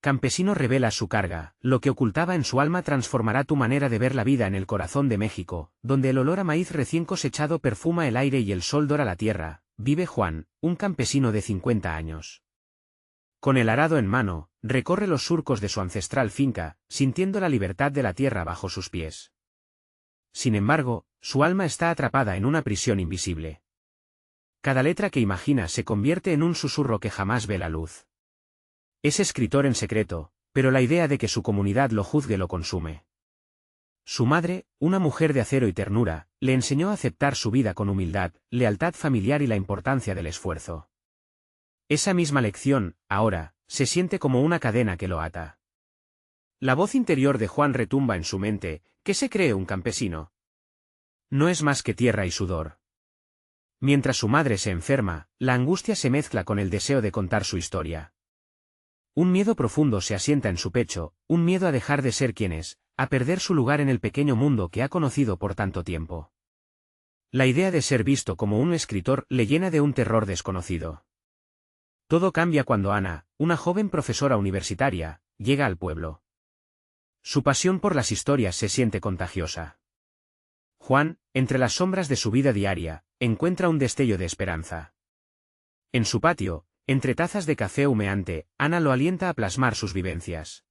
campesino revela su carga, lo que ocultaba en su alma transformará tu manera de ver la vida en el corazón de México, donde el olor a maíz recién cosechado perfuma el aire y el sol dora la tierra, vive Juan, un campesino de 50 años. Con el arado en mano, recorre los surcos de su ancestral finca, sintiendo la libertad de la tierra bajo sus pies. Sin embargo, su alma está atrapada en una prisión invisible. Cada letra que imagina se convierte en un susurro que jamás ve la luz. Es escritor en secreto, pero la idea de que su comunidad lo juzgue lo consume. Su madre, una mujer de acero y ternura, le enseñó a aceptar su vida con humildad, lealtad familiar y la importancia del esfuerzo. Esa misma lección, ahora, se siente como una cadena que lo ata. La voz interior de Juan retumba en su mente: ¿qué se cree un campesino? No es más que tierra y sudor. Mientras su madre se enferma, la angustia se mezcla con el deseo de contar su historia. Un miedo profundo se asienta en su pecho, un miedo a dejar de ser quien es, a perder su lugar en el pequeño mundo que ha conocido por tanto tiempo. La idea de ser visto como un escritor le llena de un terror desconocido. Todo cambia cuando Ana, una joven profesora universitaria, llega al pueblo. Su pasión por las historias se siente contagiosa. Juan, entre las sombras de su vida diaria, encuentra un destello de esperanza. En su patio, entre tazas de café humeante, Ana lo alienta a plasmar sus vivencias.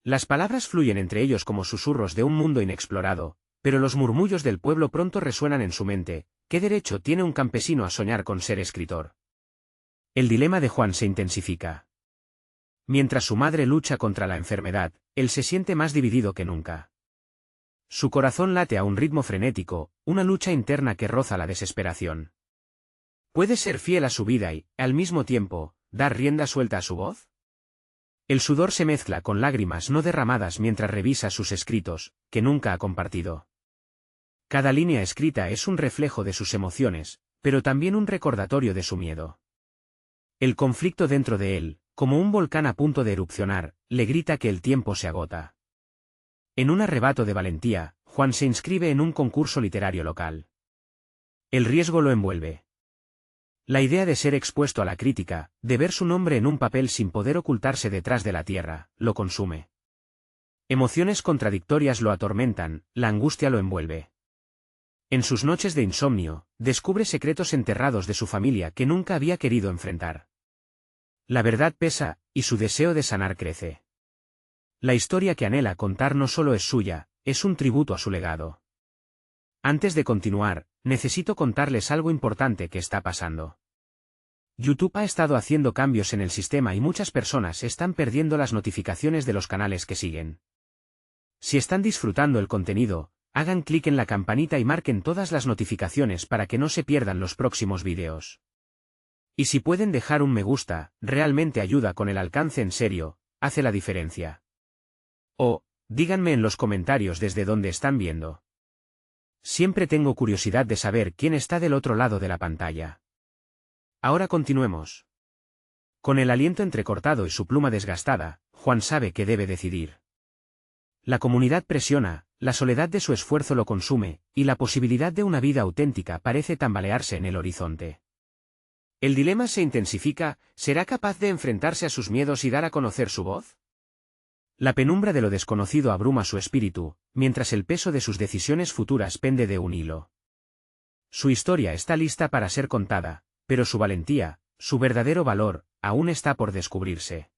Las palabras fluyen entre ellos como susurros de un mundo inexplorado, pero los murmullos del pueblo pronto resuenan en su mente: ¿qué derecho tiene un campesino a soñar con ser escritor? El dilema de Juan se intensifica. Mientras su madre lucha contra la enfermedad, él se siente más dividido que nunca. Su corazón late a un ritmo frenético, una lucha interna que roza la desesperación. ¿Puede ser fiel a su vida y, al mismo tiempo, dar rienda suelta a su voz? El sudor se mezcla con lágrimas no derramadas mientras revisa sus escritos, que nunca ha compartido. Cada línea escrita es un reflejo de sus emociones, pero también un recordatorio de su miedo. El conflicto dentro de él, como un volcán a punto de erupcionar, le grita que el tiempo se agota. En un arrebato de valentía, Juan se inscribe en un concurso literario local. El riesgo lo envuelve. La idea de ser expuesto a la crítica, de ver su nombre en un papel sin poder ocultarse detrás de la tierra, lo consume. Emociones contradictorias lo atormentan, la angustia lo envuelve. En sus noches de insomnio, descubre secretos enterrados de su familia que nunca había querido enfrentar. La verdad pesa, y su deseo de sanar crece. La historia que anhela contar no solo es suya, es un tributo a su legado. Antes de continuar, necesito contarles algo importante que está pasando. YouTube ha estado haciendo cambios en el sistema y muchas personas están perdiendo las notificaciones de los canales que siguen. Si están disfrutando el contenido, hagan clic en la campanita y marquen todas las notificaciones para que no se pierdan los próximos vídeos. Y si pueden dejar un me gusta, realmente ayuda con el alcance, en serio, hace la diferencia. O, díganme en los comentarios desde dónde están viendo. Siempre tengo curiosidad de saber quién está del otro lado de la pantalla. Ahora continuemos. Con el aliento entrecortado y su pluma desgastada, Juan sabe que debe decidir. La comunidad presiona, la soledad de su esfuerzo lo consume, y la posibilidad de una vida auténtica parece tambalearse en el horizonte. El dilema se intensifica: ¿será capaz de enfrentarse a sus miedos y dar a conocer su voz? La penumbra de lo desconocido abruma su espíritu, mientras el peso de sus decisiones futuras pende de un hilo. Su historia está lista para ser contada, pero su valentía, su verdadero valor, aún está por descubrirse.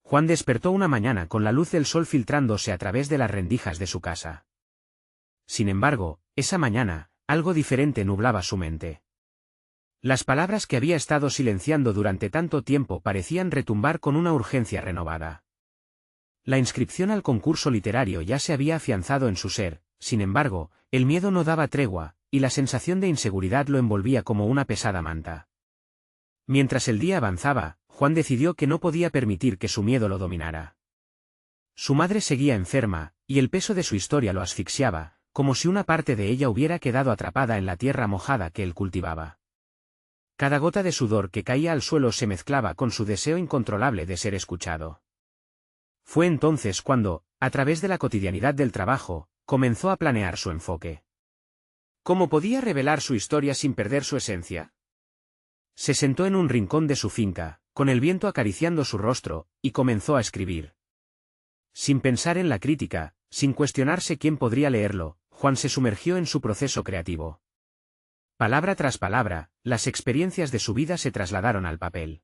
Juan despertó una mañana con la luz del sol filtrándose a través de las rendijas de su casa. Sin embargo, esa mañana, algo diferente nublaba su mente. Las palabras que había estado silenciando durante tanto tiempo parecían retumbar con una urgencia renovada. La inscripción al concurso literario ya se había afianzado en su ser, sin embargo, el miedo no daba tregua, y la sensación de inseguridad lo envolvía como una pesada manta. Mientras el día avanzaba, Juan decidió que no podía permitir que su miedo lo dominara. Su madre seguía enferma, y el peso de su historia lo asfixiaba, como si una parte de ella hubiera quedado atrapada en la tierra mojada que él cultivaba. Cada gota de sudor que caía al suelo se mezclaba con su deseo incontrolable de ser escuchado. Fue entonces cuando, a través de la cotidianidad del trabajo, comenzó a planear su enfoque. ¿Cómo podía revelar su historia sin perder su esencia? Se sentó en un rincón de su finca, con el viento acariciando su rostro, y comenzó a escribir. Sin pensar en la crítica, sin cuestionarse quién podría leerlo, Juan se sumergió en su proceso creativo. Palabra tras palabra, las experiencias de su vida se trasladaron al papel.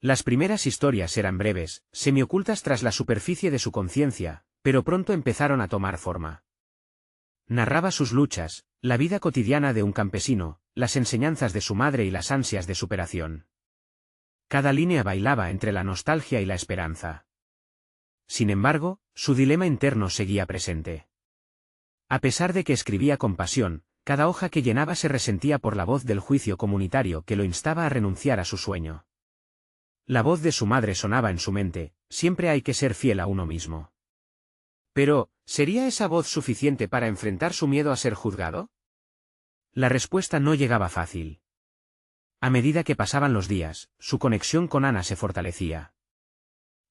Las primeras historias eran breves, semiocultas tras la superficie de su conciencia, pero pronto empezaron a tomar forma. Narraba sus luchas, la vida cotidiana de un campesino, las enseñanzas de su madre y las ansias de superación. Cada línea bailaba entre la nostalgia y la esperanza. Sin embargo, su dilema interno seguía presente. A pesar de que escribía con pasión, cada hoja que llenaba se resentía por la voz del juicio comunitario que lo instaba a renunciar a su sueño. La voz de su madre sonaba en su mente: siempre hay que ser fiel a uno mismo. Pero, ¿sería esa voz suficiente para enfrentar su miedo a ser juzgado? La respuesta no llegaba fácil. A medida que pasaban los días, su conexión con Ana se fortalecía.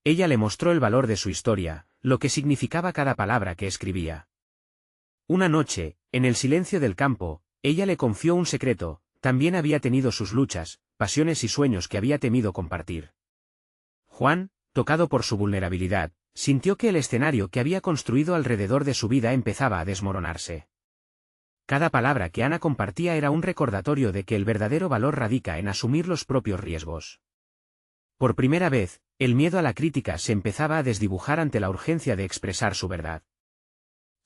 Ella le mostró el valor de su historia, lo que significaba cada palabra que escribía. Una noche, en el silencio del campo, ella le confió un secreto: también había tenido sus luchas, pasiones y sueños que había temido compartir. Juan, tocado por su vulnerabilidad, sintió que el escenario que había construido alrededor de su vida empezaba a desmoronarse. Cada palabra que Ana compartía era un recordatorio de que el verdadero valor radica en asumir los propios riesgos. Por primera vez, el miedo a la crítica se empezaba a desdibujar ante la urgencia de expresar su verdad.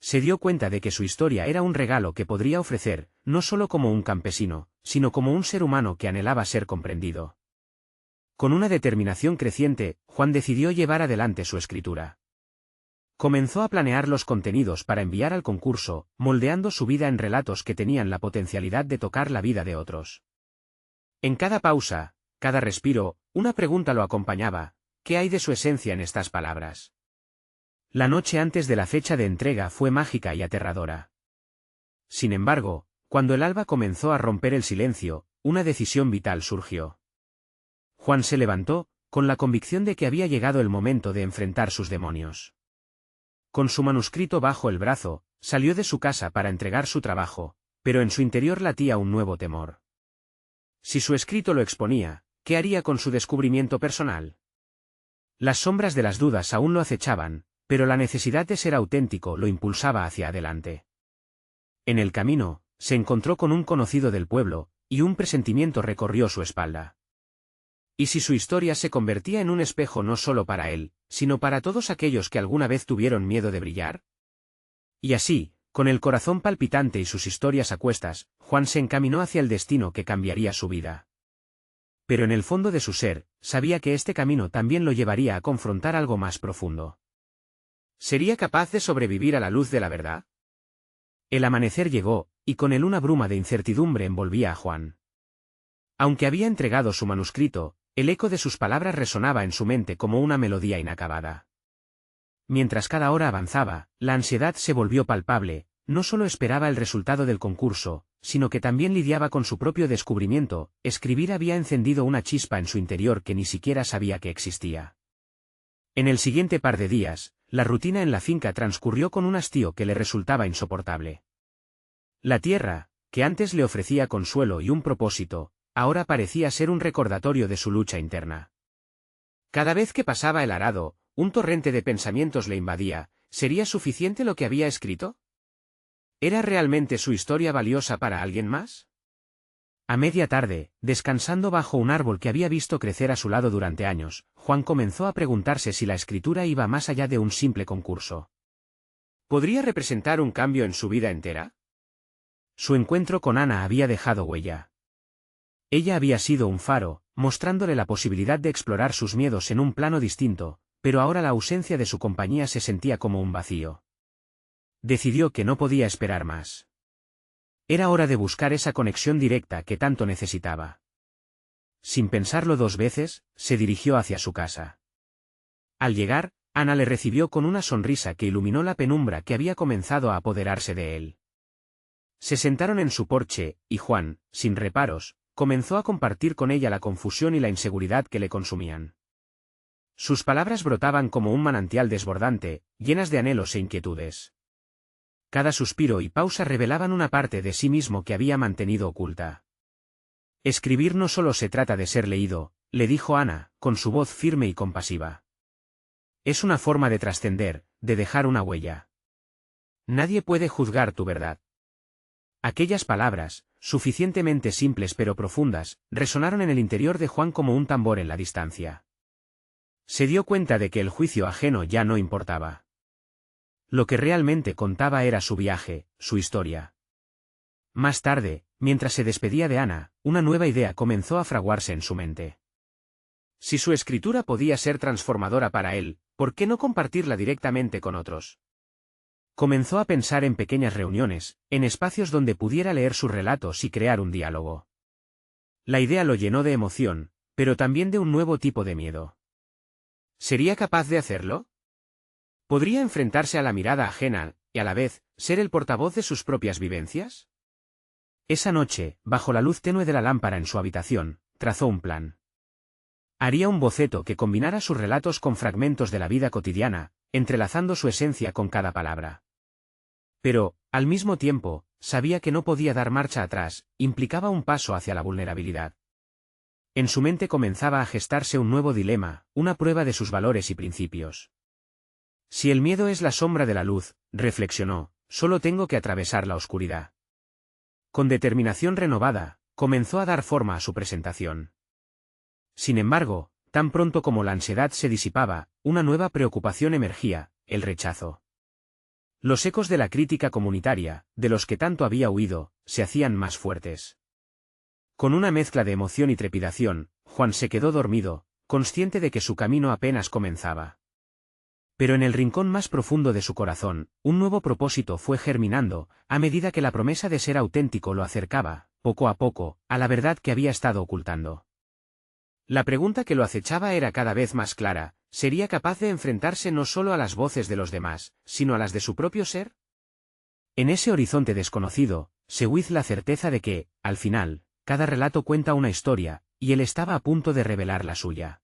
Se dio cuenta de que su historia era un regalo que podría ofrecer, no solo como un campesino, sino como un ser humano que anhelaba ser comprendido. Con una determinación creciente, Juan decidió llevar adelante su escritura. Comenzó a planear los contenidos para enviar al concurso, moldeando su vida en relatos que tenían la potencialidad de tocar la vida de otros. En cada pausa, cada respiro, una pregunta lo acompañaba: ¿qué hay de su esencia en estas palabras? La noche antes de la fecha de entrega fue mágica y aterradora. Sin embargo, cuando el alba comenzó a romper el silencio, una decisión vital surgió. Juan se levantó, con la convicción de que había llegado el momento de enfrentar sus demonios. Con su manuscrito bajo el brazo, salió de su casa para entregar su trabajo, pero en su interior latía un nuevo temor. Si su escrito lo exponía, ¿qué haría con su descubrimiento personal? Las sombras de las dudas aún lo acechaban, pero la necesidad de ser auténtico lo impulsaba hacia adelante. En el camino, se encontró con un conocido del pueblo, y un presentimiento recorrió su espalda. ¿Y si su historia se convertía en un espejo no solo para él, sino para todos aquellos que alguna vez tuvieron miedo de brillar? Y así, con el corazón palpitante y sus historias a cuestas, Juan se encaminó hacia el destino que cambiaría su vida. Pero en el fondo de su ser, sabía que este camino también lo llevaría a confrontar algo más profundo. ¿Sería capaz de sobrevivir a la luz de la verdad? El amanecer llegó, y con él una bruma de incertidumbre envolvía a Juan. Aunque había entregado su manuscrito, el eco de sus palabras resonaba en su mente como una melodía inacabada. Mientras cada hora avanzaba, la ansiedad se volvió palpable. No solo esperaba el resultado del concurso, sino que también lidiaba con su propio descubrimiento. Escribir había encendido una chispa en su interior que ni siquiera sabía que existía. En el siguiente par de días, la rutina en la finca transcurrió con un hastío que le resultaba insoportable. La tierra, que antes le ofrecía consuelo y un propósito, ahora parecía ser un recordatorio de su lucha interna. Cada vez que pasaba el arado, un torrente de pensamientos le invadía. ¿Sería suficiente lo que había escrito? ¿Era realmente su historia valiosa para alguien más? A media tarde, descansando bajo un árbol que había visto crecer a su lado durante años, Juan comenzó a preguntarse si la escritura iba más allá de un simple concurso. ¿Podría representar un cambio en su vida entera? Su encuentro con Ana había dejado huella. Ella había sido un faro, mostrándole la posibilidad de explorar sus miedos en un plano distinto, pero ahora la ausencia de su compañía se sentía como un vacío. Decidió que no podía esperar más. Era hora de buscar esa conexión directa que tanto necesitaba. Sin pensarlo dos veces, se dirigió hacia su casa. Al llegar, Ana le recibió con una sonrisa que iluminó la penumbra que había comenzado a apoderarse de él. Se sentaron en su porche, y Juan, sin reparos, comenzó a compartir con ella la confusión y la inseguridad que le consumían. Sus palabras brotaban como un manantial desbordante, llenas de anhelos e inquietudes. Cada suspiro y pausa revelaban una parte de sí mismo que había mantenido oculta. Escribir no solo se trata de ser leído, le dijo Ana, con su voz firme y compasiva. Es una forma de trascender, de dejar una huella. Nadie puede juzgar tu verdad. Aquellas palabras, suficientemente simples pero profundas, resonaron en el interior de Juan como un tambor en la distancia. Se dio cuenta de que el juicio ajeno ya no importaba. Lo que realmente contaba era su viaje, su historia. Más tarde, mientras se despedía de Ana, una nueva idea comenzó a fraguarse en su mente. Si su escritura podía ser transformadora para él, ¿por qué no compartirla directamente con otros? Comenzó a pensar en pequeñas reuniones, en espacios donde pudiera leer sus relatos y crear un diálogo. La idea lo llenó de emoción, pero también de un nuevo tipo de miedo. ¿Sería capaz de hacerlo? ¿Podría enfrentarse a la mirada ajena, y a la vez, ser el portavoz de sus propias vivencias? Esa noche, bajo la luz tenue de la lámpara en su habitación, trazó un plan. Haría un boceto que combinara sus relatos con fragmentos de la vida cotidiana, entrelazando su esencia con cada palabra. Pero, al mismo tiempo, sabía que no podía dar marcha atrás, implicaba un paso hacia la vulnerabilidad. En su mente comenzaba a gestarse un nuevo dilema, una prueba de sus valores y principios. Si el miedo es la sombra de la luz, reflexionó, solo tengo que atravesar la oscuridad. Con determinación renovada, comenzó a dar forma a su presentación. Sin embargo, tan pronto como la ansiedad se disipaba, una nueva preocupación emergía, el rechazo. Los ecos de la crítica comunitaria, de los que tanto había huido, se hacían más fuertes. Con una mezcla de emoción y trepidación, Juan se quedó dormido, consciente de que su camino apenas comenzaba. Pero en el rincón más profundo de su corazón, un nuevo propósito fue germinando, a medida que la promesa de ser auténtico lo acercaba, poco a poco, a la verdad que había estado ocultando. La pregunta que lo acechaba era cada vez más clara: ¿sería capaz de enfrentarse no solo a las voces de los demás, sino a las de su propio ser? En ese horizonte desconocido, se huiz la certeza de que, al final, cada relato cuenta una historia, y él estaba a punto de revelar la suya.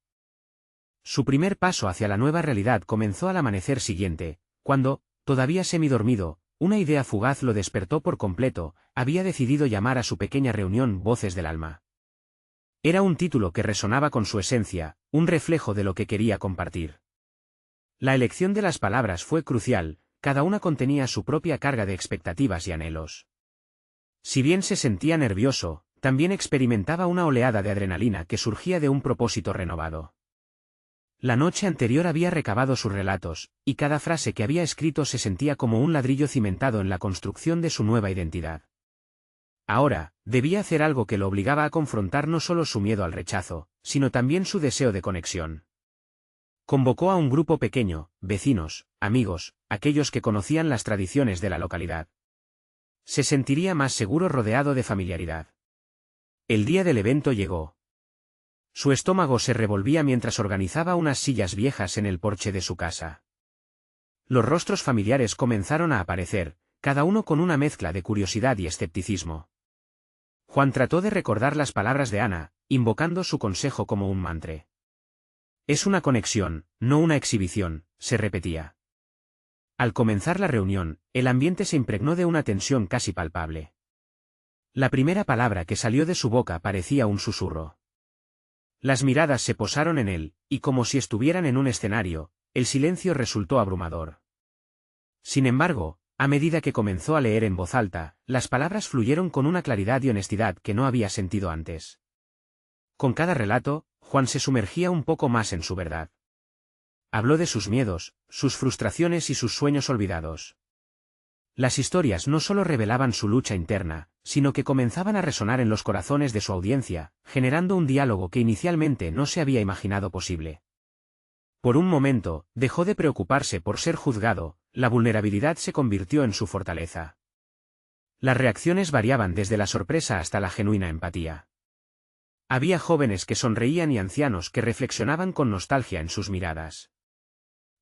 Su primer paso hacia la nueva realidad comenzó al amanecer siguiente, cuando, todavía semidormido, una idea fugaz lo despertó por completo. Había decidido llamar a su pequeña reunión Voces del Alma. Era un título que resonaba con su esencia, un reflejo de lo que quería compartir. La elección de las palabras fue crucial, cada una contenía su propia carga de expectativas y anhelos. Si bien se sentía nervioso, también experimentaba una oleada de adrenalina que surgía de un propósito renovado. La noche anterior había recabado sus relatos, y cada frase que había escrito se sentía como un ladrillo cimentado en la construcción de su nueva identidad. Ahora, debía hacer algo que lo obligaba a confrontar no solo su miedo al rechazo, sino también su deseo de conexión. Convocó a un grupo pequeño, vecinos, amigos, aquellos que conocían las tradiciones de la localidad. Se sentiría más seguro rodeado de familiaridad. El día del evento llegó. Su estómago se revolvía mientras organizaba unas sillas viejas en el porche de su casa. Los rostros familiares comenzaron a aparecer, cada uno con una mezcla de curiosidad y escepticismo. Juan trató de recordar las palabras de Ana, invocando su consejo como un mantra. Es una conexión, no una exhibición, se repetía. Al comenzar la reunión, el ambiente se impregnó de una tensión casi palpable. La primera palabra que salió de su boca parecía un susurro. Las miradas se posaron en él, y como si estuvieran en un escenario, el silencio resultó abrumador. Sin embargo, a medida que comenzó a leer en voz alta, las palabras fluyeron con una claridad y honestidad que no había sentido antes. Con cada relato, Juan se sumergía un poco más en su verdad. Habló de sus miedos, sus frustraciones y sus sueños olvidados. Las historias no solo revelaban su lucha interna, sino que comenzaban a resonar en los corazones de su audiencia, generando un diálogo que inicialmente no se había imaginado posible. Por un momento, dejó de preocuparse por ser juzgado, la vulnerabilidad se convirtió en su fortaleza. Las reacciones variaban desde la sorpresa hasta la genuina empatía. Había jóvenes que sonreían y ancianos que reflexionaban con nostalgia en sus miradas.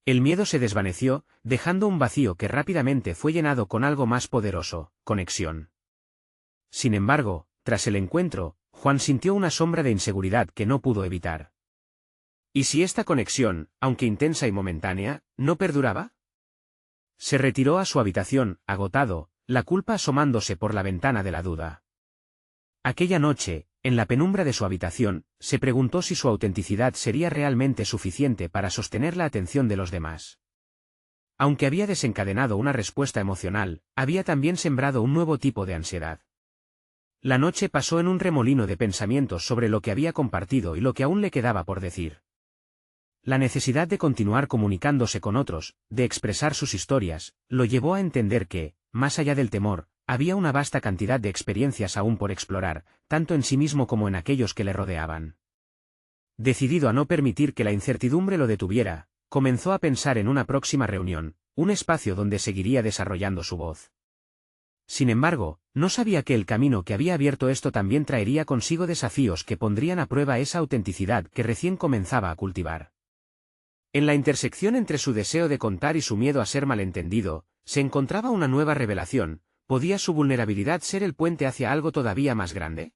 El miedo se desvaneció, dejando un vacío que rápidamente fue llenado con algo más poderoso: conexión. Sin embargo, tras el encuentro, Juan sintió una sombra de inseguridad que no pudo evitar. ¿Y si esta conexión, aunque intensa y momentánea, no perduraba? Se retiró a su habitación, agotado, la culpa asomándose por la ventana de la duda. Aquella noche, En la penumbra de su habitación, se preguntó si su autenticidad sería realmente suficiente para sostener la atención de los demás. Aunque había desencadenado una respuesta emocional, había también sembrado un nuevo tipo de ansiedad. La noche pasó en un remolino de pensamientos sobre lo que había compartido y lo que aún le quedaba por decir. La necesidad de continuar comunicándose con otros, de expresar sus historias, lo llevó a entender que, más allá del temor, había una vasta cantidad de experiencias aún por explorar, tanto en sí mismo como en aquellos que le rodeaban. Decidido a no permitir que la incertidumbre lo detuviera, comenzó a pensar en una próxima reunión, un espacio donde seguiría desarrollando su voz. Sin embargo, no sabía que el camino que había abierto esto también traería consigo desafíos que pondrían a prueba esa autenticidad que recién comenzaba a cultivar. En la intersección entre su deseo de contar y su miedo a ser malentendido, se encontraba una nueva revelación. ¿Podía su vulnerabilidad ser el puente hacia algo todavía más grande?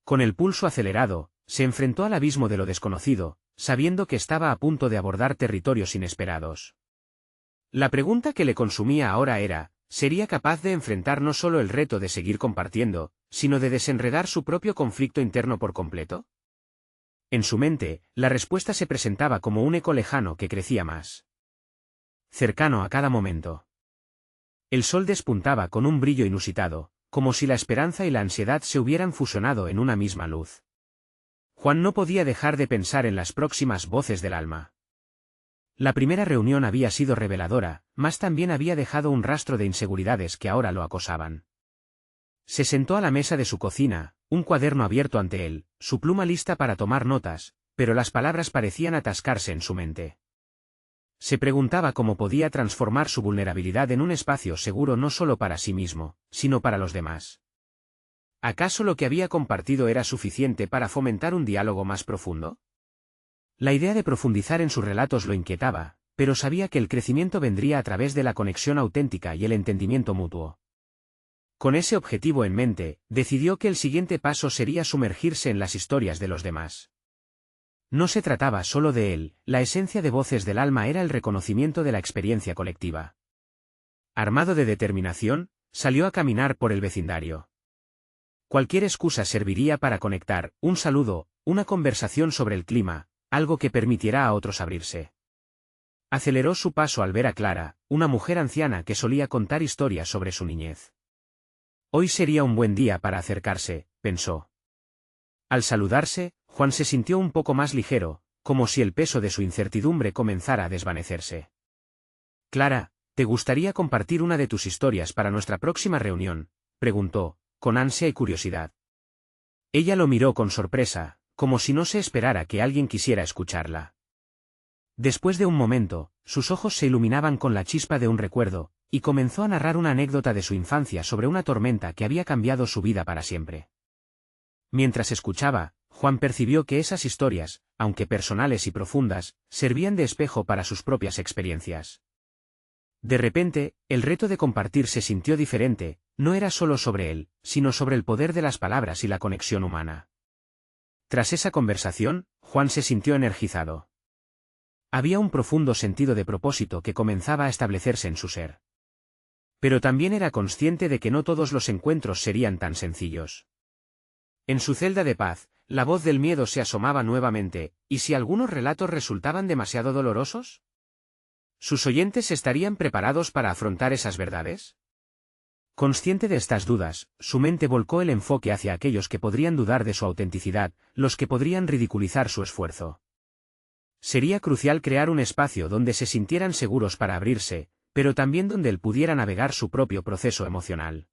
Con el pulso acelerado, se enfrentó al abismo de lo desconocido, sabiendo que estaba a punto de abordar territorios inesperados. La pregunta que le consumía ahora era, ¿sería capaz de enfrentar no solo el reto de seguir compartiendo, sino de desenredar su propio conflicto interno por completo? En su mente, la respuesta se presentaba como un eco lejano que crecía más cercano a cada momento. El sol despuntaba con un brillo inusitado, como si la esperanza y la ansiedad se hubieran fusionado en una misma luz. Juan no podía dejar de pensar en las próximas voces del alma. La primera reunión había sido reveladora, mas también había dejado un rastro de inseguridades que ahora lo acosaban. Se sentó a la mesa de su cocina, un cuaderno abierto ante él, su pluma lista para tomar notas, pero las palabras parecían atascarse en su mente. Se preguntaba cómo podía transformar su vulnerabilidad en un espacio seguro no solo para sí mismo, sino para los demás. ¿Acaso lo que había compartido era suficiente para fomentar un diálogo más profundo? La idea de profundizar en sus relatos lo inquietaba, pero sabía que el crecimiento vendría a través de la conexión auténtica y el entendimiento mutuo. Con ese objetivo en mente, decidió que el siguiente paso sería sumergirse en las historias de los demás. No se trataba solo de él, la esencia de Voces del Alma era el reconocimiento de la experiencia colectiva. Armado de determinación, salió a caminar por el vecindario. Cualquier excusa serviría para conectar, un saludo, una conversación sobre el clima, algo que permitiera a otros abrirse. Aceleró su paso al ver a Clara, una mujer anciana que solía contar historias sobre su niñez. Hoy sería un buen día para acercarse, pensó. Al saludarse, Juan se sintió un poco más ligero, como si el peso de su incertidumbre comenzara a desvanecerse. Clara, ¿te gustaría compartir una de tus historias para nuestra próxima reunión?, preguntó, con ansia y curiosidad. Ella lo miró con sorpresa, como si no se esperara que alguien quisiera escucharla. Después de un momento, sus ojos se iluminaban con la chispa de un recuerdo, y comenzó a narrar una anécdota de su infancia sobre una tormenta que había cambiado su vida para siempre. Mientras escuchaba, Juan percibió que esas historias, aunque personales y profundas, servían de espejo para sus propias experiencias. De repente, el reto de compartir se sintió diferente, no era solo sobre él, sino sobre el poder de las palabras y la conexión humana. Tras esa conversación, Juan se sintió energizado. Había un profundo sentido de propósito que comenzaba a establecerse en su ser. Pero también era consciente de que no todos los encuentros serían tan sencillos. En su celda de paz, la voz del miedo se asomaba nuevamente, ¿y si algunos relatos resultaban demasiado dolorosos? ¿Sus oyentes estarían preparados para afrontar esas verdades? Consciente de estas dudas, su mente volcó el enfoque hacia aquellos que podrían dudar de su autenticidad, los que podrían ridiculizar su esfuerzo. Sería crucial crear un espacio donde se sintieran seguros para abrirse, pero también donde él pudiera navegar su propio proceso emocional.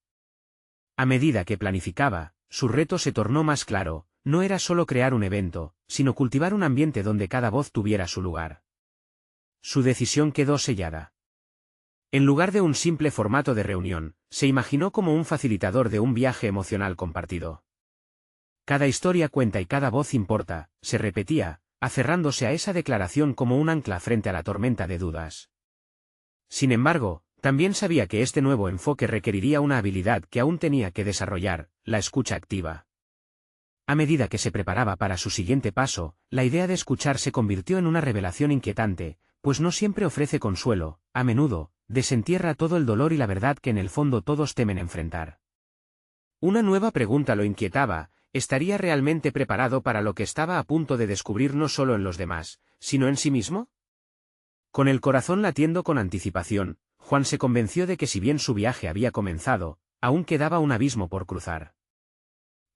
A medida que planificaba, su reto se tornó más claro, no era solo crear un evento, sino cultivar un ambiente donde cada voz tuviera su lugar. Su decisión quedó sellada. En lugar de un simple formato de reunión, se imaginó como un facilitador de un viaje emocional compartido. Cada historia cuenta y cada voz importa, se repetía, aferrándose a esa declaración como un ancla frente a la tormenta de dudas. Sin embargo, también sabía que este nuevo enfoque requeriría una habilidad que aún tenía que desarrollar, la escucha activa. A medida que se preparaba para su siguiente paso, la idea de escuchar se convirtió en una revelación inquietante, pues no siempre ofrece consuelo, a menudo, desentierra todo el dolor y la verdad que en el fondo todos temen enfrentar. Una nueva pregunta lo inquietaba, ¿estaría realmente preparado para lo que estaba a punto de descubrir no solo en los demás, sino en sí mismo? Con el corazón latiendo con anticipación, Juan se convenció de que si bien su viaje había comenzado, aún quedaba un abismo por cruzar.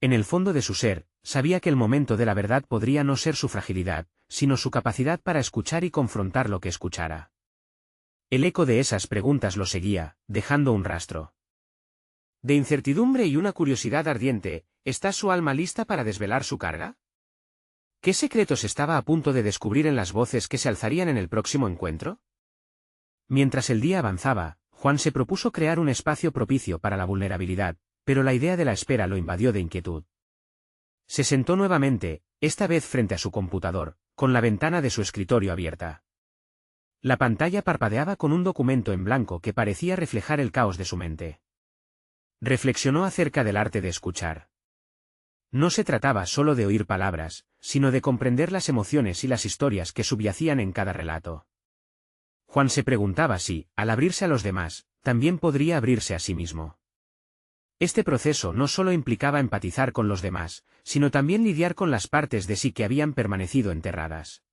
En el fondo de su ser, sabía que el momento de la verdad podría no ser su fragilidad, sino su capacidad para escuchar y confrontar lo que escuchara. El eco de esas preguntas lo seguía, dejando un rastro de incertidumbre y una curiosidad ardiente. ¿Está su alma lista para desvelar su carga? ¿Qué secretos estaba a punto de descubrir en las voces que se alzarían en el próximo encuentro? Mientras el día avanzaba, Juan se propuso crear un espacio propicio para la vulnerabilidad, pero la idea de la espera lo invadió de inquietud. Se sentó nuevamente, esta vez frente a su computador, con la ventana de su escritorio abierta. La pantalla parpadeaba con un documento en blanco que parecía reflejar el caos de su mente. Reflexionó acerca del arte de escuchar. No se trataba solo de oír palabras, sino de comprender las emociones y las historias que subyacían en cada relato. Juan se preguntaba si, al abrirse a los demás, también podría abrirse a sí mismo. Este proceso no solo implicaba empatizar con los demás, sino también lidiar con las partes de sí que habían permanecido enterradas.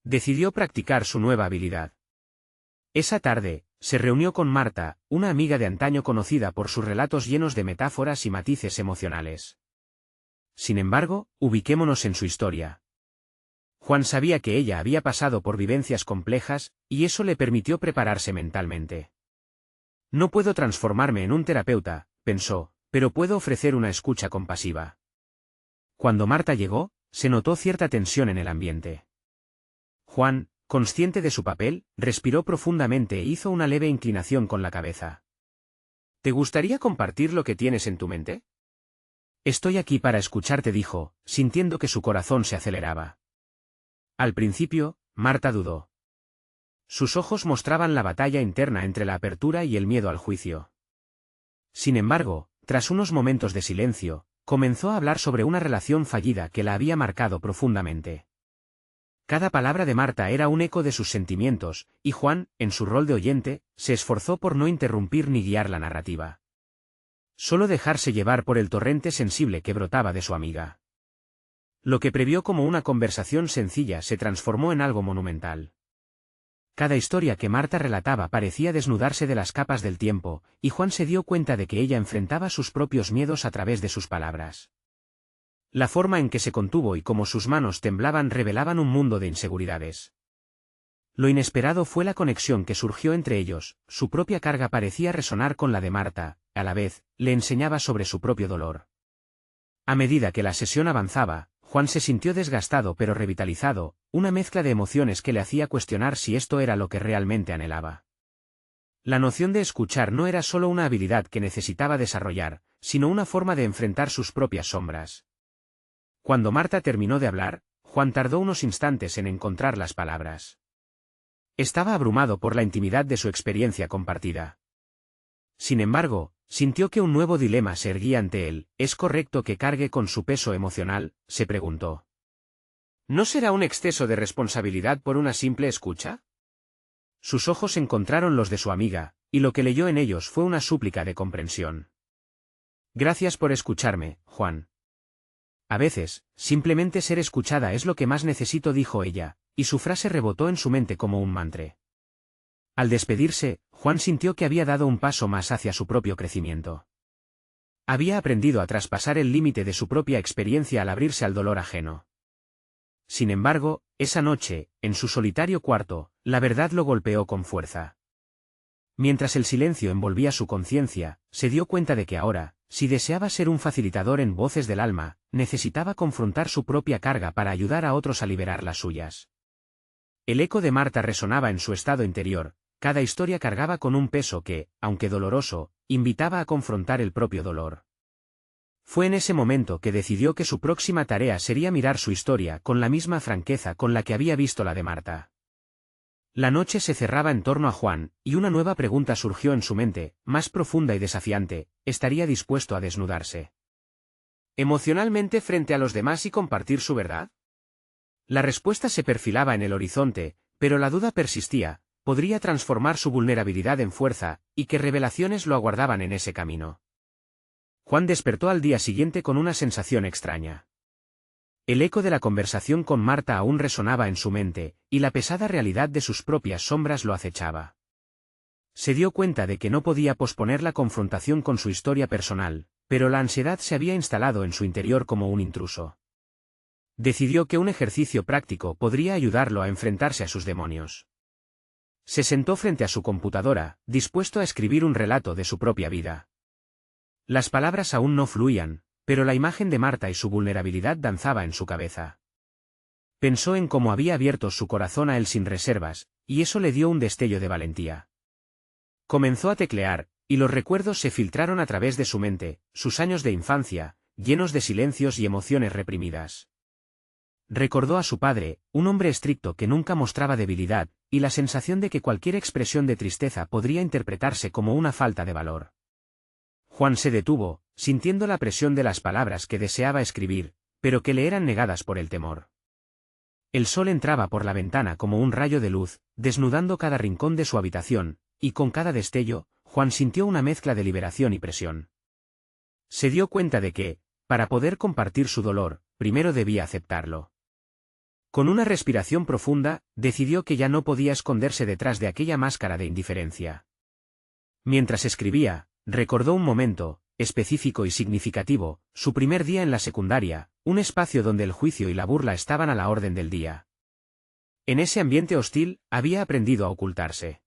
Decidió practicar su nueva habilidad. Esa tarde, se reunió con Marta, una amiga de antaño conocida por sus relatos llenos de metáforas y matices emocionales. Sin embargo, ubiquémonos en su historia. Juan sabía que ella había pasado por vivencias complejas, y eso le permitió prepararse mentalmente. No puedo transformarme en un terapeuta, pensó, pero puedo ofrecer una escucha compasiva. Cuando Marta llegó, se notó cierta tensión en el ambiente. Juan, consciente de su papel, respiró profundamente e hizo una leve inclinación con la cabeza. ¿Te gustaría compartir lo que tienes en tu mente? Estoy aquí para escucharte, dijo, sintiendo que su corazón se aceleraba. Al principio, Marta dudó. Sus ojos mostraban la batalla interna entre la apertura y el miedo al juicio. Sin embargo, tras unos momentos de silencio, comenzó a hablar sobre una relación fallida que la había marcado profundamente. Cada palabra de Marta era un eco de sus sentimientos, y Juan, en su rol de oyente, se esforzó por no interrumpir ni guiar la narrativa. Solo dejarse llevar por el torrente sensible que brotaba de su amiga. Lo que previó como una conversación sencilla se transformó en algo monumental. Cada historia que Marta relataba parecía desnudarse de las capas del tiempo, y Juan se dio cuenta de que ella enfrentaba sus propios miedos a través de sus palabras. La forma en que se contuvo y cómo sus manos temblaban revelaban un mundo de inseguridades. Lo inesperado fue la conexión que surgió entre ellos, su propia carga parecía resonar con la de Marta, a la vez, le enseñaba sobre su propio dolor. A medida que la sesión avanzaba, Juan se sintió desgastado pero revitalizado, una mezcla de emociones que le hacía cuestionar si esto era lo que realmente anhelaba. La noción de escuchar no era solo una habilidad que necesitaba desarrollar, sino una forma de enfrentar sus propias sombras. Cuando Marta terminó de hablar, Juan tardó unos instantes en encontrar las palabras. Estaba abrumado por la intimidad de su experiencia compartida. Sin embargo, sintió que un nuevo dilema se erguía ante él. ¿Es correcto que cargue con su peso emocional?, se preguntó. ¿No será un exceso de responsabilidad por una simple escucha? Sus ojos encontraron los de su amiga, y lo que leyó en ellos fue una súplica de comprensión. Gracias por escucharme, Juan. A veces, simplemente ser escuchada es lo que más necesito, dijo ella, y su frase rebotó en su mente como un mantra. Al despedirse, Juan sintió que había dado un paso más hacia su propio crecimiento. Había aprendido a traspasar el límite de su propia experiencia al abrirse al dolor ajeno. Sin embargo, esa noche, en su solitario cuarto, la verdad lo golpeó con fuerza. Mientras el silencio envolvía su conciencia, se dio cuenta de que ahora, si deseaba ser un facilitador en Voces del Alma, necesitaba confrontar su propia carga para ayudar a otros a liberar las suyas. El eco de Marta resonaba en su estado interior, cada historia cargaba con un peso que, aunque doloroso, invitaba a confrontar el propio dolor. Fue en ese momento que decidió que su próxima tarea sería mirar su historia con la misma franqueza con la que había visto la de Marta. La noche se cerraba en torno a Juan, y una nueva pregunta surgió en su mente, más profunda y desafiante: ¿estaría dispuesto a desnudarse emocionalmente frente a los demás y compartir su verdad? La respuesta se perfilaba en el horizonte, pero la duda persistía: ¿podría transformar su vulnerabilidad en fuerza, y qué revelaciones lo aguardaban en ese camino? Juan despertó al día siguiente con una sensación extraña. El eco de la conversación con Marta aún resonaba en su mente, y la pesada realidad de sus propias sombras lo acechaba. Se dio cuenta de que no podía posponer la confrontación con su historia personal, pero la ansiedad se había instalado en su interior como un intruso. Decidió que un ejercicio práctico podría ayudarlo a enfrentarse a sus demonios. Se sentó frente a su computadora, dispuesto a escribir un relato de su propia vida. Las palabras aún no fluían, pero la imagen de Marta y su vulnerabilidad danzaba en su cabeza. Pensó en cómo había abierto su corazón a él sin reservas, y eso le dio un destello de valentía. Comenzó a teclear, y los recuerdos se filtraron a través de su mente, sus años de infancia, llenos de silencios y emociones reprimidas. Recordó a su padre, un hombre estricto que nunca mostraba debilidad, y la sensación de que cualquier expresión de tristeza podría interpretarse como una falta de valor. Juan se detuvo, sintiendo la presión de las palabras que deseaba escribir, pero que le eran negadas por el temor. El sol entraba por la ventana como un rayo de luz, desnudando cada rincón de su habitación, y con cada destello, Juan sintió una mezcla de liberación y presión. Se dio cuenta de que, para poder compartir su dolor, primero debía aceptarlo. Con una respiración profunda, decidió que ya no podía esconderse detrás de aquella máscara de indiferencia. Mientras escribía, recordó un momento, específico y significativo, su primer día en la secundaria, un espacio donde el juicio y la burla estaban a la orden del día. En ese ambiente hostil, había aprendido a ocultarse.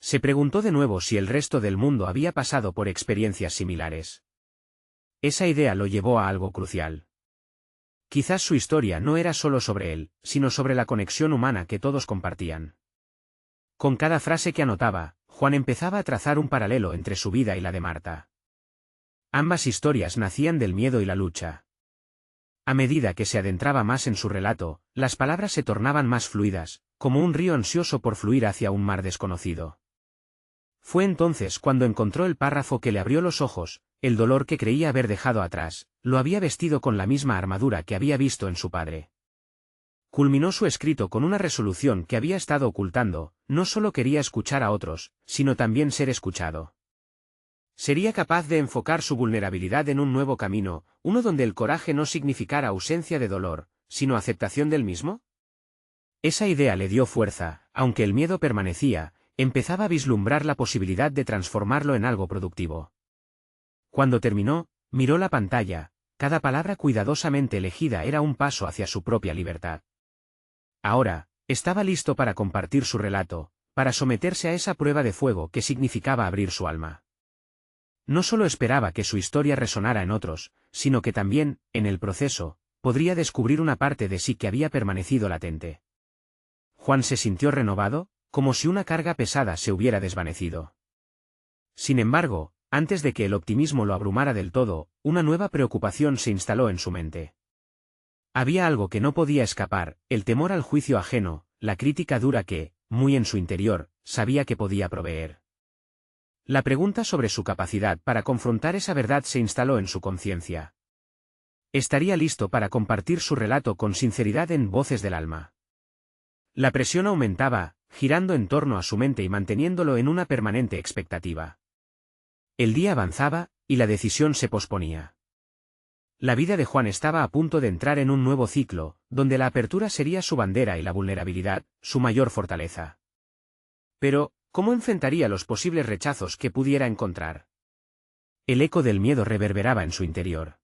Se preguntó de nuevo si el resto del mundo había pasado por experiencias similares. Esa idea lo llevó a algo crucial. Quizás su historia no era solo sobre él, sino sobre la conexión humana que todos compartían. Con cada frase que anotaba, Juan empezaba a trazar un paralelo entre su vida y la de Marta. Ambas historias nacían del miedo y la lucha. A medida que se adentraba más en su relato, las palabras se tornaban más fluidas, como un río ansioso por fluir hacia un mar desconocido. Fue entonces cuando encontró el párrafo que le abrió los ojos. El dolor que creía haber dejado atrás, lo había vestido con la misma armadura que había visto en su padre. Culminó su escrito con una resolución que había estado ocultando: no solo quería escuchar a otros, sino también ser escuchado. Sería capaz de enfocar su vulnerabilidad en un nuevo camino, uno donde el coraje no significara ausencia de dolor, sino aceptación del mismo. Esa idea le dio fuerza, aunque el miedo permanecía, empezaba a vislumbrar la posibilidad de transformarlo en algo productivo. Cuando terminó, miró la pantalla, cada palabra cuidadosamente elegida era un paso hacia su propia libertad. Ahora, estaba listo para compartir su relato, para someterse a esa prueba de fuego que significaba abrir su alma. No solo esperaba que su historia resonara en otros, sino que también, en el proceso, podría descubrir una parte de sí que había permanecido latente. Juan se sintió renovado, como si una carga pesada se hubiera desvanecido. Sin embargo, antes de que el optimismo lo abrumara del todo, una nueva preocupación se instaló en su mente. Había algo que no podía escapar: el temor al juicio ajeno, la crítica dura que, muy en su interior, sabía que podía proveer. La pregunta sobre su capacidad para confrontar esa verdad se instaló en su conciencia. ¿Estaría listo para compartir su relato con sinceridad en Voces del Alma? La presión aumentaba, girando en torno a su mente y manteniéndolo en una permanente expectativa. El día avanzaba, y la decisión se posponía. La vida de Juan estaba a punto de entrar en un nuevo ciclo, donde la apertura sería su bandera y la vulnerabilidad, su mayor fortaleza. Pero, ¿cómo enfrentaría los posibles rechazos que pudiera encontrar? El eco del miedo reverberaba en su interior.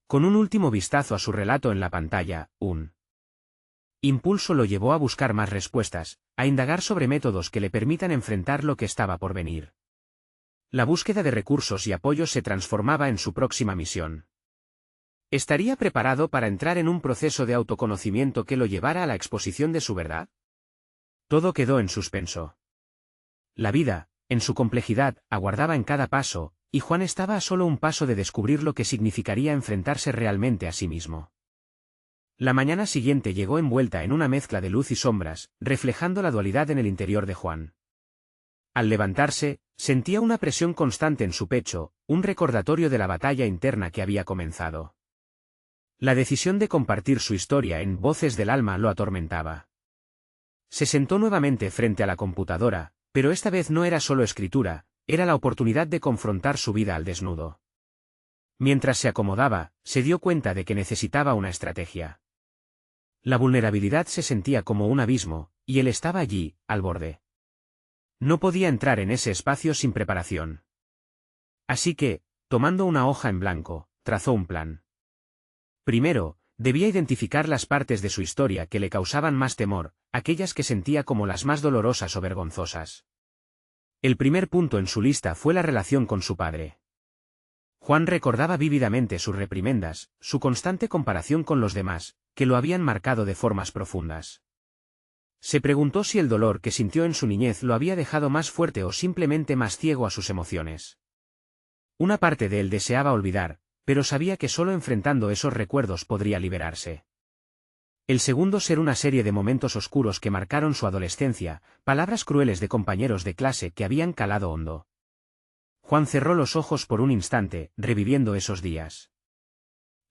Con un último vistazo a su relato en la pantalla, un impulso lo llevó a buscar más respuestas, a indagar sobre métodos que le permitan enfrentar lo que estaba por venir. La búsqueda de recursos y apoyo se transformaba en su próxima misión. ¿Estaría preparado para entrar en un proceso de autoconocimiento que lo llevara a la exposición de su verdad? Todo quedó en suspenso. La vida, en su complejidad, aguardaba en cada paso, y Juan estaba a solo un paso de descubrir lo que significaría enfrentarse realmente a sí mismo. La mañana siguiente llegó envuelta en una mezcla de luz y sombras, reflejando la dualidad en el interior de Juan. Al levantarse, sentía una presión constante en su pecho, un recordatorio de la batalla interna que había comenzado. La decisión de compartir su historia en Voces del Alma lo atormentaba. Se sentó nuevamente frente a la computadora, pero esta vez no era solo escritura, era la oportunidad de confrontar su vida al desnudo. Mientras se acomodaba, se dio cuenta de que necesitaba una estrategia. La vulnerabilidad se sentía como un abismo, y él estaba allí, al borde. No podía entrar en ese espacio sin preparación. Así que, tomando una hoja en blanco, trazó un plan. Primero, debía identificar las partes de su historia que le causaban más temor, aquellas que sentía como las más dolorosas o vergonzosas. El primer punto en su lista fue la relación con su padre. Juan recordaba vívidamente sus reprimendas, su constante comparación con los demás, que lo habían marcado de formas profundas. Se preguntó si el dolor que sintió en su niñez lo había dejado más fuerte o simplemente más ciego a sus emociones. Una parte de él deseaba olvidar, pero sabía que solo enfrentando esos recuerdos podría liberarse. El segundo ser una serie de momentos oscuros que marcaron su adolescencia, palabras crueles de compañeros de clase que habían calado hondo. Juan cerró los ojos por un instante, reviviendo esos días.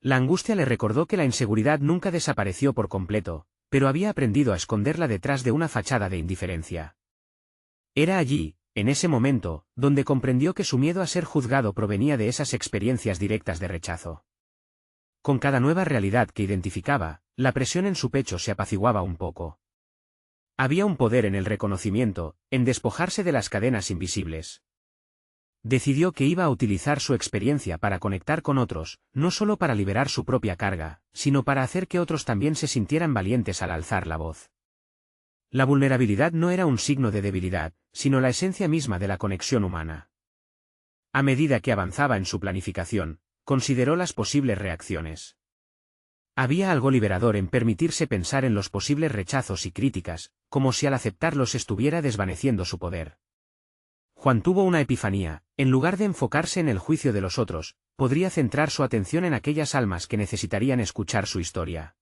La angustia le recordó que la inseguridad nunca desapareció por completo, pero había aprendido a esconderla detrás de una fachada de indiferencia. Era allí, en ese momento, donde comprendió que su miedo a ser juzgado provenía de esas experiencias directas de rechazo. Con cada nueva realidad que identificaba, la presión en su pecho se apaciguaba un poco. Había un poder en el reconocimiento, en despojarse de las cadenas invisibles. Decidió que iba a utilizar su experiencia para conectar con otros, no solo para liberar su propia carga, sino para hacer que otros también se sintieran valientes al alzar la voz. La vulnerabilidad no era un signo de debilidad, sino la esencia misma de la conexión humana. A medida que avanzaba en su planificación, consideró las posibles reacciones. Había algo liberador en permitirse pensar en los posibles rechazos y críticas, como si al aceptarlos estuviera desvaneciendo su poder. Juan tuvo una epifanía: en lugar de enfocarse en el juicio de los otros, podría centrar su atención en aquellas almas que necesitarían escuchar su historia.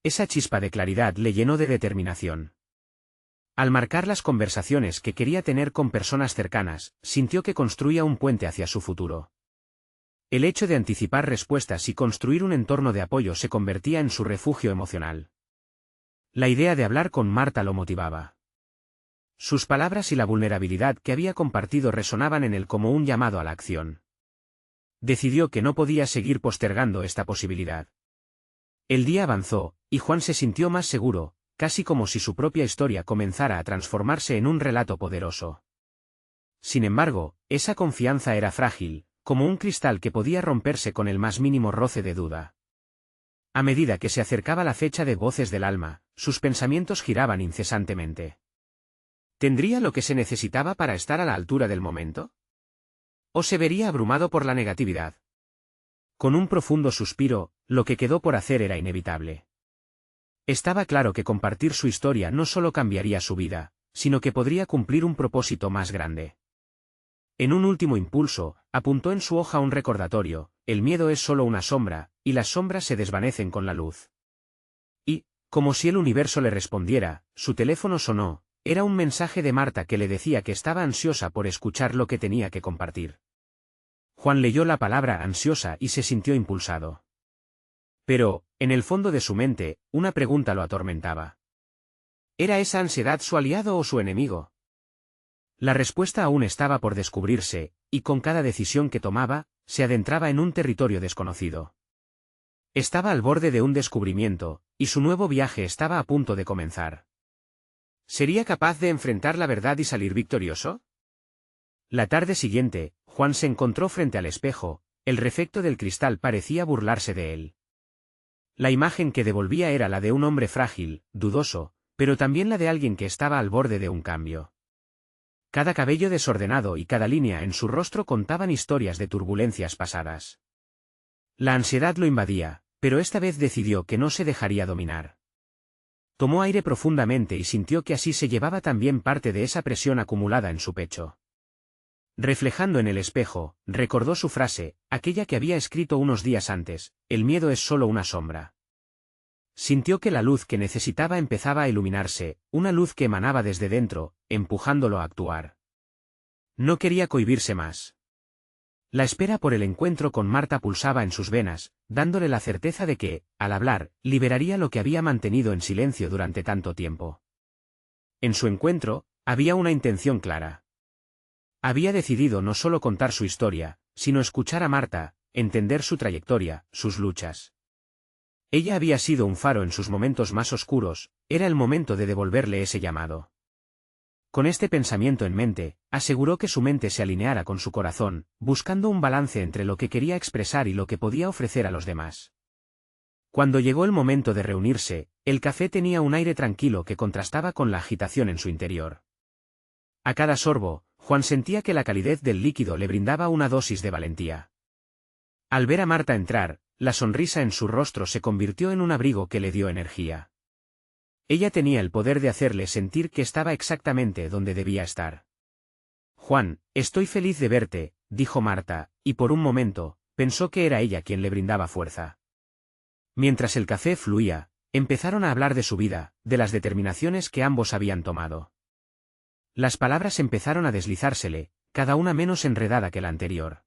Esa chispa de claridad le llenó de determinación. Al marcar las conversaciones que quería tener con personas cercanas, sintió que construía un puente hacia su futuro. El hecho de anticipar respuestas y construir un entorno de apoyo se convertía en su refugio emocional. La idea de hablar con Marta lo motivaba. Sus palabras y la vulnerabilidad que había compartido resonaban en él como un llamado a la acción. Decidió que no podía seguir postergando esta posibilidad. El día avanzó, y Juan se sintió más seguro, casi como si su propia historia comenzara a transformarse en un relato poderoso. Sin embargo, esa confianza era frágil, como un cristal que podía romperse con el más mínimo roce de duda. A medida que se acercaba la fecha de Voces del Alma, sus pensamientos giraban incesantemente. ¿Tendría lo que se necesitaba para estar a la altura del momento? ¿O se vería abrumado por la negatividad? Con un profundo suspiro, lo que quedó por hacer era inevitable. Estaba claro que compartir su historia no solo cambiaría su vida, sino que podría cumplir un propósito más grande. En un último impulso, apuntó en su hoja un recordatorio: el miedo es solo una sombra, y las sombras se desvanecen con la luz. Y, como si el universo le respondiera, su teléfono sonó. Era un mensaje de Marta que le decía que estaba ansiosa por escuchar lo que tenía que compartir. Juan leyó la palabra ansiosa y se sintió impulsado. Pero, en el fondo de su mente, una pregunta lo atormentaba. ¿Era esa ansiedad su aliado o su enemigo? La respuesta aún estaba por descubrirse, y con cada decisión que tomaba, se adentraba en un territorio desconocido. Estaba al borde de un descubrimiento, y su nuevo viaje estaba a punto de comenzar. ¿Sería capaz de enfrentar la verdad y salir victorioso? La tarde siguiente, Juan se encontró frente al espejo. El reflecto del cristal parecía burlarse de él. La imagen que devolvía era la de un hombre frágil, dudoso, pero también la de alguien que estaba al borde de un cambio. Cada cabello desordenado y cada línea en su rostro contaban historias de turbulencias pasadas. La ansiedad lo invadía, pero esta vez decidió que no se dejaría dominar. Tomó aire profundamente y sintió que así se llevaba también parte de esa presión acumulada en su pecho. Reflejando en el espejo, recordó su frase, aquella que había escrito unos días antes: el miedo es solo una sombra. Sintió que la luz que necesitaba empezaba a iluminarse, una luz que emanaba desde dentro, empujándolo a actuar. No quería cohibirse más. La espera por el encuentro con Marta pulsaba en sus venas, dándole la certeza de que, al hablar, liberaría lo que había mantenido en silencio durante tanto tiempo. En su encuentro, había una intención clara. Había decidido no solo contar su historia, sino escuchar a Marta, entender su trayectoria, sus luchas. Ella había sido un faro en sus momentos más oscuros, era el momento de devolverle ese llamado. Con este pensamiento en mente, aseguró que su mente se alineara con su corazón, buscando un balance entre lo que quería expresar y lo que podía ofrecer a los demás. Cuando llegó el momento de reunirse, el café tenía un aire tranquilo que contrastaba con la agitación en su interior. A cada sorbo, Juan sentía que la calidez del líquido le brindaba una dosis de valentía. Al ver a Marta entrar, la sonrisa en su rostro se convirtió en un abrigo que le dio energía. Ella tenía el poder de hacerle sentir que estaba exactamente donde debía estar. Juan, estoy feliz de verte, dijo Marta, y por un momento, pensó que era ella quien le brindaba fuerza. Mientras el café fluía, empezaron a hablar de su vida, de las determinaciones que ambos habían tomado. Las palabras empezaron a deslizársele, cada una menos enredada que la anterior.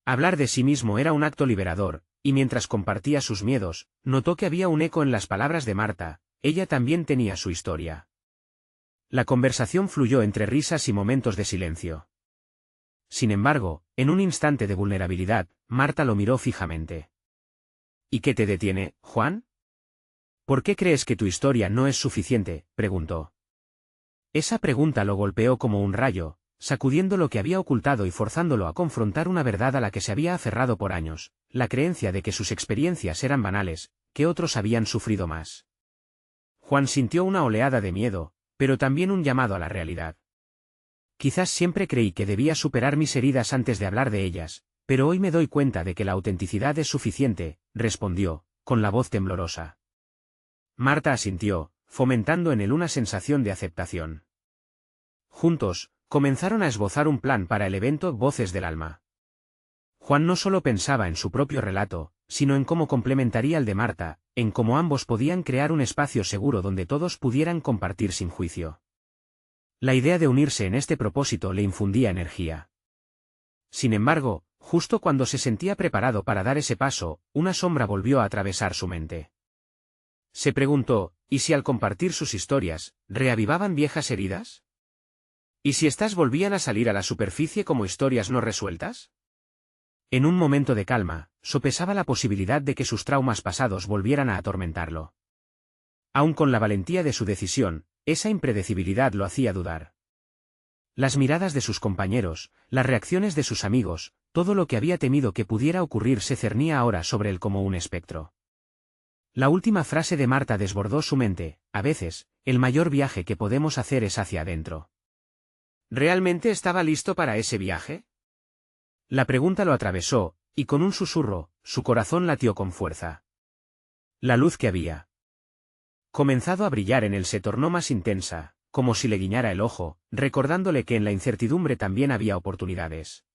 Hablar de sí mismo era un acto liberador, y mientras compartía sus miedos, notó que había un eco en las palabras de Marta, ella también tenía su historia. La conversación fluyó entre risas y momentos de silencio. Sin embargo, en un instante de vulnerabilidad, Marta lo miró fijamente. ¿Y qué te detiene, Juan? ¿Por qué crees que tu historia no es suficiente?, preguntó. Esa pregunta lo golpeó como un rayo, sacudiendo lo que había ocultado y forzándolo a confrontar una verdad a la que se había aferrado por años, la creencia de que sus experiencias eran banales, que otros habían sufrido más. Juan sintió una oleada de miedo, pero también un llamado a la realidad. Quizás siempre creí que debía superar mis heridas antes de hablar de ellas, pero hoy me doy cuenta de que la autenticidad es suficiente, respondió, con la voz temblorosa. Marta asintió, fomentando en él una sensación de aceptación. Juntos, comenzaron a esbozar un plan para el evento Voces del Alma. Juan no solo pensaba en su propio relato, sino en cómo complementaría el de Marta, en cómo ambos podían crear un espacio seguro donde todos pudieran compartir sin juicio. La idea de unirse en este propósito le infundía energía. Sin embargo, justo cuando se sentía preparado para dar ese paso, una sombra volvió a atravesar su mente. Se preguntó, ¿y si al compartir sus historias, reavivaban viejas heridas? ¿Y si éstas volvían a salir a la superficie como historias no resueltas? En un momento de calma, sopesaba la posibilidad de que sus traumas pasados volvieran a atormentarlo. Aun con la valentía de su decisión, esa impredecibilidad lo hacía dudar. Las miradas de sus compañeros, las reacciones de sus amigos, todo lo que había temido que pudiera ocurrir se cernía ahora sobre él como un espectro. La última frase de Marta desbordó su mente, a veces, el mayor viaje que podemos hacer es hacia adentro. ¿Realmente estaba listo para ese viaje? La pregunta lo atravesó, y con un susurro, su corazón latió con fuerza. La luz que había comenzado a brillar en él se tornó más intensa, como si le guiñara el ojo, recordándole que en la incertidumbre también había oportunidades.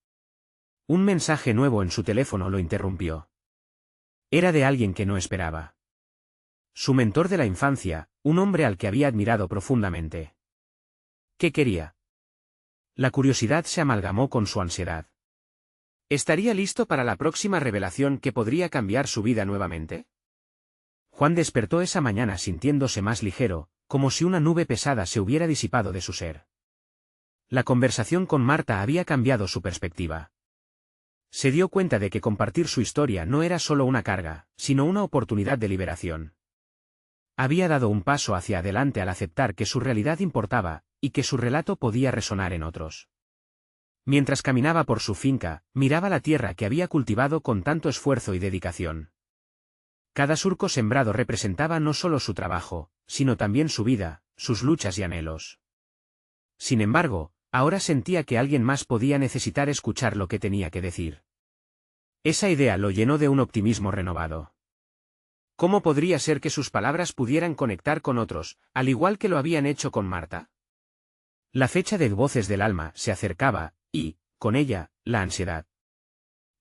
Un mensaje nuevo en su teléfono lo interrumpió. Era de alguien que no esperaba. Su mentor de la infancia, un hombre al que había admirado profundamente. ¿Qué quería? La curiosidad se amalgamó con su ansiedad. ¿Estaría listo para la próxima revelación que podría cambiar su vida nuevamente? Juan despertó esa mañana sintiéndose más ligero, como si una nube pesada se hubiera disipado de su ser. La conversación con Marta había cambiado su perspectiva. Se dio cuenta de que compartir su historia no era solo una carga, sino una oportunidad de liberación. Había dado un paso hacia adelante al aceptar que su realidad importaba, y que su relato podía resonar en otros. Mientras caminaba por su finca, miraba la tierra que había cultivado con tanto esfuerzo y dedicación. Cada surco sembrado representaba no solo su trabajo, sino también su vida, sus luchas y anhelos. Sin embargo, ahora sentía que alguien más podía necesitar escuchar lo que tenía que decir. Esa idea lo llenó de un optimismo renovado. ¿Cómo podría ser que sus palabras pudieran conectar con otros, al igual que lo habían hecho con Marta? La fecha de Voces del Alma se acercaba, y, con ella, la ansiedad.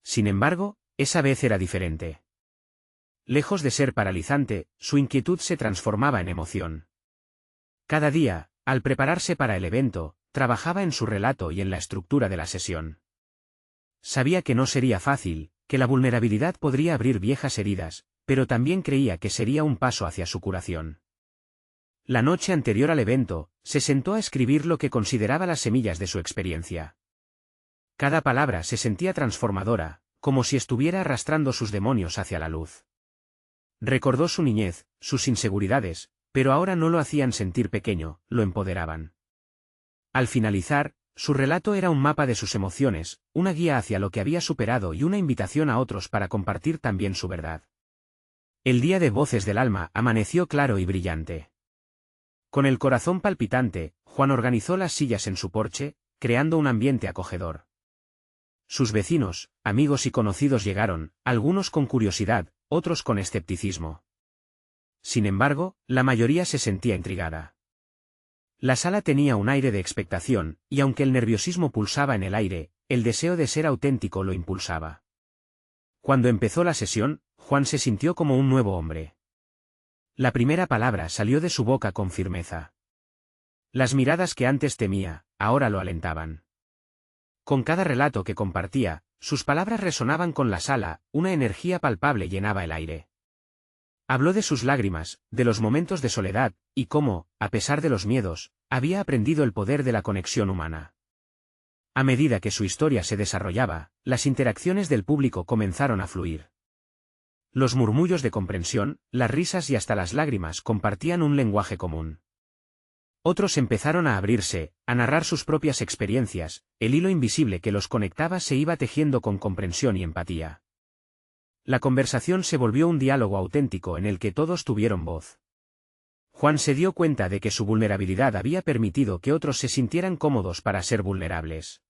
Sin embargo, esa vez era diferente. Lejos de ser paralizante, su inquietud se transformaba en emoción. Cada día, al prepararse para el evento, trabajaba en su relato y en la estructura de la sesión. Sabía que no sería fácil, que la vulnerabilidad podría abrir viejas heridas, pero también creía que sería un paso hacia su curación. La noche anterior al evento, se sentó a escribir lo que consideraba las semillas de su experiencia. Cada palabra se sentía transformadora, como si estuviera arrastrando sus demonios hacia la luz. Recordó su niñez, sus inseguridades, pero ahora no lo hacían sentir pequeño, lo empoderaban. Al finalizar, su relato era un mapa de sus emociones, una guía hacia lo que había superado y una invitación a otros para compartir también su verdad. El día de Voces del Alma amaneció claro y brillante. Con el corazón palpitante, Juan organizó las sillas en su porche, creando un ambiente acogedor. Sus vecinos, amigos y conocidos llegaron, algunos con curiosidad, otros con escepticismo. Sin embargo, la mayoría se sentía intrigada. La sala tenía un aire de expectación, y aunque el nerviosismo pulsaba en el aire, el deseo de ser auténtico lo impulsaba. Cuando empezó la sesión, Juan se sintió como un nuevo hombre. La primera palabra salió de su boca con firmeza. Las miradas que antes temía, ahora lo alentaban. Con cada relato que compartía, sus palabras resonaban con la sala, una energía palpable llenaba el aire. Habló de sus lágrimas, de los momentos de soledad, y cómo, a pesar de los miedos, había aprendido el poder de la conexión humana. A medida que su historia se desarrollaba, las interacciones del público comenzaron a fluir. Los murmullos de comprensión, las risas y hasta las lágrimas compartían un lenguaje común. Otros empezaron a abrirse, a narrar sus propias experiencias, el hilo invisible que los conectaba se iba tejiendo con comprensión y empatía. La conversación se volvió un diálogo auténtico en el que todos tuvieron voz. Juan se dio cuenta de que su vulnerabilidad había permitido que otros se sintieran cómodos para ser vulnerables.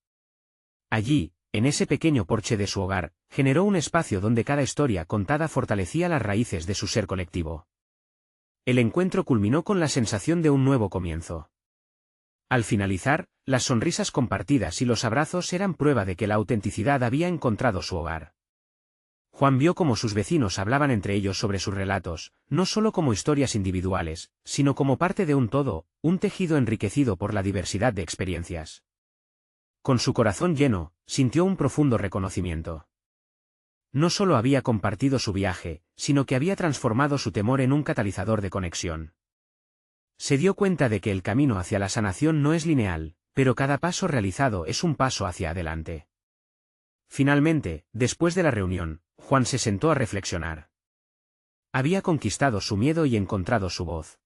Allí, en ese pequeño porche de su hogar, generó un espacio donde cada historia contada fortalecía las raíces de su ser colectivo. El encuentro culminó con la sensación de un nuevo comienzo. Al finalizar, las sonrisas compartidas y los abrazos eran prueba de que la autenticidad había encontrado su hogar. Juan vio cómo sus vecinos hablaban entre ellos sobre sus relatos, no solo como historias individuales, sino como parte de un todo, un tejido enriquecido por la diversidad de experiencias. Con su corazón lleno, sintió un profundo reconocimiento. No solo había compartido su viaje, sino que había transformado su temor en un catalizador de conexión. Se dio cuenta de que el camino hacia la sanación no es lineal, pero cada paso realizado es un paso hacia adelante. Finalmente, después de la reunión, Juan se sentó a reflexionar. Había conquistado su miedo y encontrado su voz.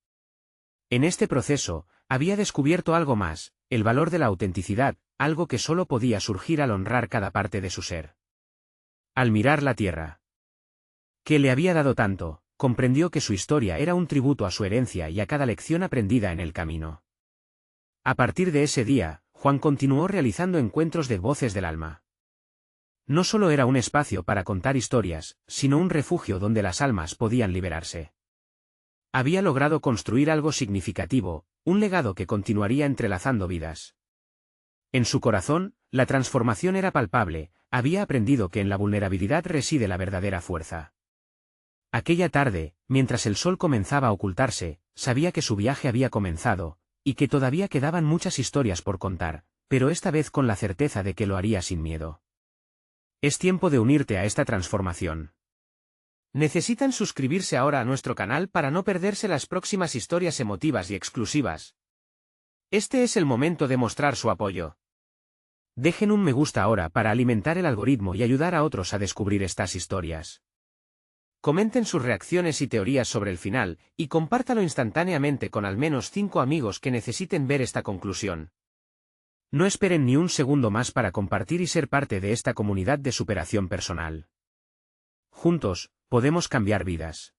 En este proceso, había descubierto algo más, el valor de la autenticidad, algo que solo podía surgir al honrar cada parte de su ser. Al mirar la tierra que le había dado tanto, comprendió que su historia era un tributo a su herencia y a cada lección aprendida en el camino. A partir de ese día, Juan continuó realizando encuentros de Voces del Alma. No solo era un espacio para contar historias, sino un refugio donde las almas podían liberarse. Había logrado construir algo significativo, un legado que continuaría entrelazando vidas. En su corazón, la transformación era palpable, había aprendido que en la vulnerabilidad reside la verdadera fuerza. Aquella tarde, mientras el sol comenzaba a ocultarse, sabía que su viaje había comenzado, y que todavía quedaban muchas historias por contar, pero esta vez con la certeza de que lo haría sin miedo. Es tiempo de unirte a esta transformación. ¿Necesitan suscribirse ahora a nuestro canal para no perderse las próximas historias emotivas y exclusivas? Este es el momento de mostrar su apoyo. Dejen un me gusta ahora para alimentar el algoritmo y ayudar a otros a descubrir estas historias. Comenten sus reacciones y teorías sobre el final, y compártalo instantáneamente con al menos 5 amigos que necesiten ver esta conclusión. No esperen ni un segundo más para compartir y ser parte de esta comunidad de superación personal. Juntos, podemos cambiar vidas.